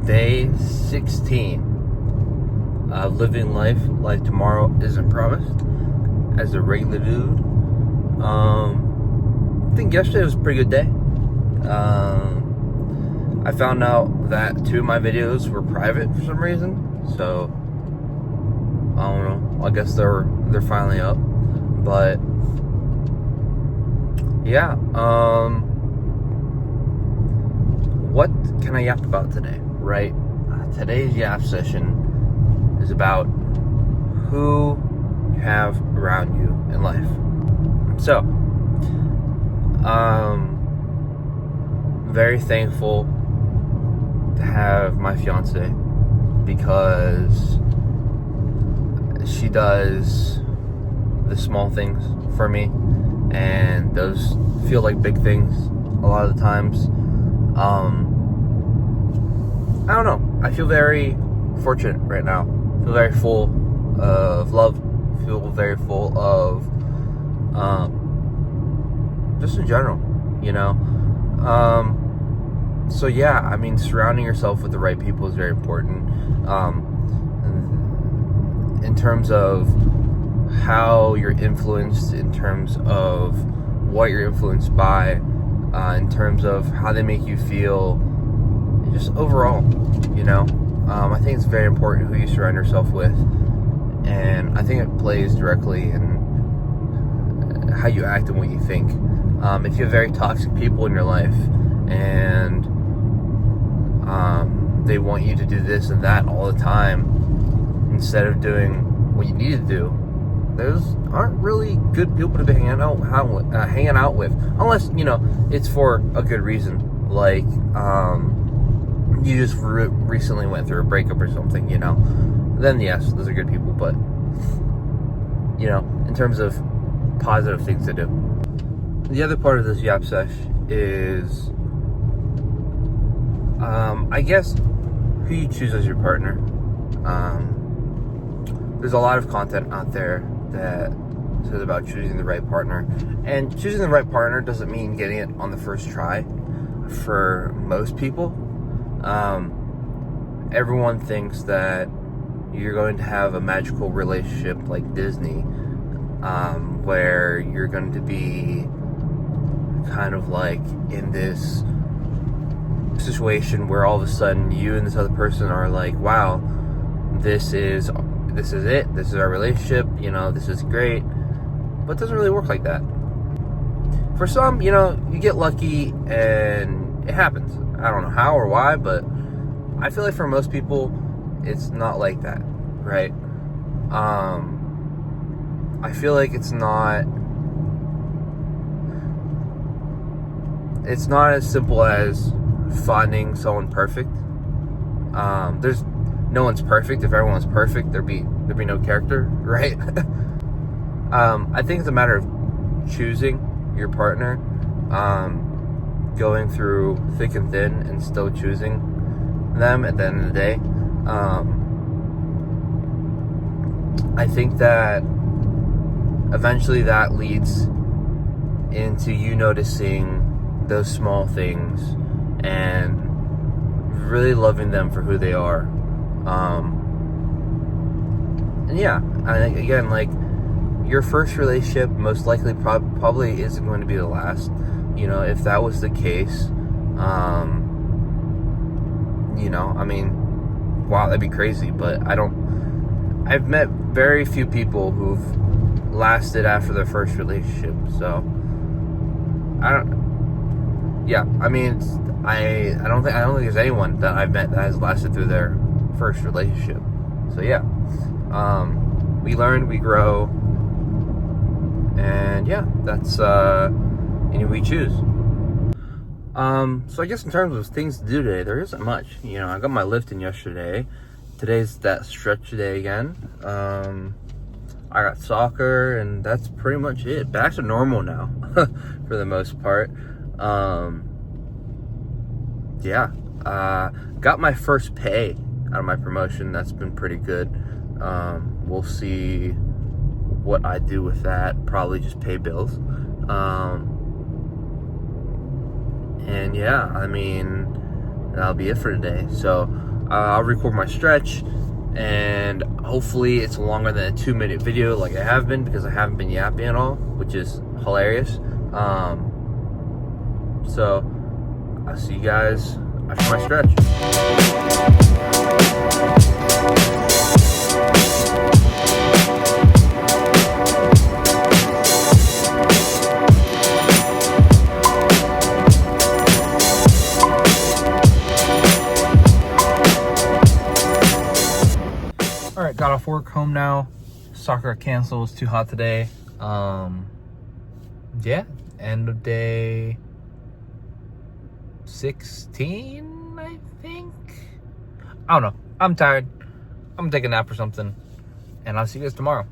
Day 16 of living life like tomorrow isn't promised as a regular dude. I think yesterday was a pretty good day. I found out that 2 of my videos were private for some reason, so I don't know. I guess they're finally up, but yeah. What can I yap about today? Right? Today's yap session is about who you have around you in life. So, very thankful to have my fiance because she does the small things for me, and those feel like big things a lot of the times. I don't know. I feel very fortunate right now. I feel very full of love. I feel very full of just in general, you know. So yeah, I mean, surrounding yourself with the right people is very important. In terms of how you're influenced, in terms of what you're influenced by, in terms of how they make you feel, just overall, you know. I think it's very important who you surround yourself with, and I think it plays directly in how you act and what you think. If you have very toxic people in your life and they want you to do this and that all the time instead of doing what you need to do, those aren't really good people to be hanging out with, unless, you know, it's for a good reason, like you just recently went through a breakup or something, you know. Then yes, those are good people, but you know, in terms of positive things to do. The other part of this yap sesh is I guess who you choose as your partner. There's a lot of content out there that says about choosing the right partner, and choosing the right partner doesn't mean getting it on the first try for most people. Everyone thinks that you're going to have a magical relationship like Disney, where you're going to be kind of like in this situation where all of a sudden you and this other person are like, wow, this is it, this is our relationship, you know, this is great. But it doesn't really work like that. For some, you know, you get lucky and it happens. I don't know how or why, but I feel like for most people it's not like that, right? I feel like it's not as simple as finding someone perfect. There's no one's perfect. If everyone was perfect, there'd be no character, right? I think it's a matter of choosing your partner, going through thick and thin and still choosing them at the end of the day. I think that eventually that leads into you noticing those small things and really loving them for who they are. And yeah, again, like, your first relationship most likely probably isn't going to be the last. You know, if that was the case, you know, I mean, wow, that'd be crazy. But I've met very few people who've lasted after their first relationship. So I don't think there's anyone that I've met that has lasted through their first relationship. So yeah, we learn, we grow, and yeah, that's we choose. So I guess in terms of things to do today, there isn't much. You know, I got my lifting yesterday. Today's that stretch day again. I got soccer, and that's pretty much it. Back to normal now, for the most part. Yeah, got my first pay out of my promotion. That's been pretty good. We'll see what I do with that. Probably just pay bills. And yeah, I mean, that'll be it for today. So I'll record my stretch, and hopefully it's longer than a 2-minute video like I have been, because I haven't been yapping at all, which is hilarious. So I'll see you guys after my stretch. All right, got off work, home now. Soccer canceled, it was too hot today. Yeah, end of day 16, I think. I don't know. I'm tired. I'm gonna take a nap or something, and I'll see you guys tomorrow.